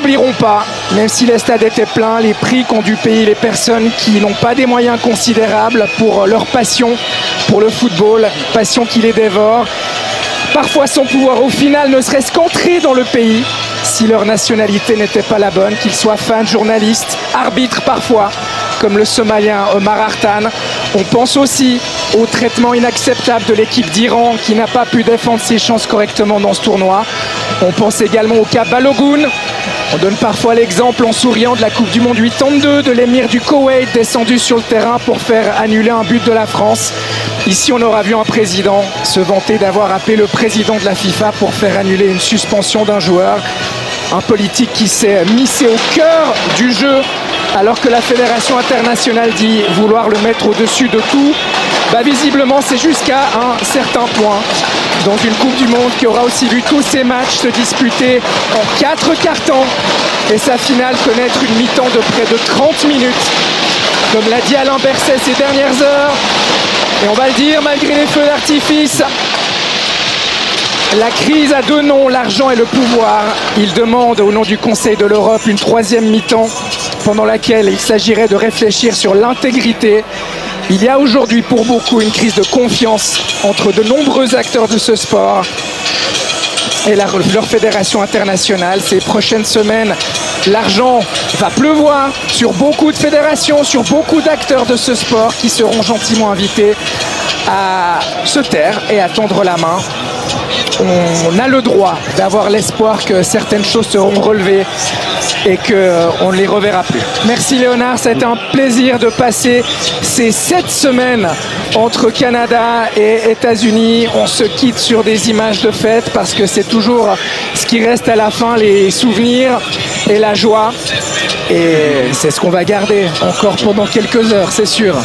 n'oublieront pas, même si les stades étaient pleins, les prix qu'ont dû payer les personnes qui n'ont pas des moyens considérables pour leur passion pour le football, passion qui les dévore. Parfois sans pouvoir au final ne serait-ce qu'entrer dans le pays si leur nationalité n'était pas la bonne, qu'ils soient fans, journalistes, arbitres parfois, comme le Somalien Omar Artan. On pense aussi au traitement inacceptable de l'équipe d'Iran qui n'a pas pu défendre ses chances correctement dans ce tournoi. On pense également au cas Balogun. On donne parfois l'exemple en souriant de la Coupe du Monde 82 de l'émir du Koweït descendu sur le terrain pour faire annuler un but de la France. Ici, on aura vu un président se vanter d'avoir appelé le président de la FIFA pour faire annuler une suspension d'un joueur. Un politique qui s'est missé au cœur du jeu alors que la Fédération internationale dit vouloir le mettre au-dessus de tout. Visiblement, c'est jusqu'à un certain point. Dans une Coupe du Monde qui aura aussi vu tous ces matchs se disputer en 4 cartons et sa finale connaître une mi-temps de près de 30 minutes. Comme l'a dit Alain Berset ces dernières heures. Et on va le dire, malgré les feux d'artifice, la crise a deux noms, l'argent et le pouvoir. Il demande au nom du Conseil de l'Europe une 3e mi-temps pendant laquelle il s'agirait de réfléchir sur l'intégrité. Il y a aujourd'hui pour beaucoup une crise de confiance entre de nombreux acteurs de ce sport et leur fédération internationale. Ces prochaines semaines, l'argent va pleuvoir sur beaucoup de fédérations, sur beaucoup d'acteurs de ce sport qui seront gentiment invités à se taire et à tendre la main. On a le droit d'avoir l'espoir que certaines choses seront relevées et qu'on ne les reverra plus. Merci Léonard, ça a été un plaisir de passer ces 7 semaines entre Canada et États-Unis. On se quitte sur des images de fête parce que c'est toujours ce qui reste à la fin, les souvenirs et la joie. Et c'est ce qu'on va garder encore pendant quelques heures, c'est sûr.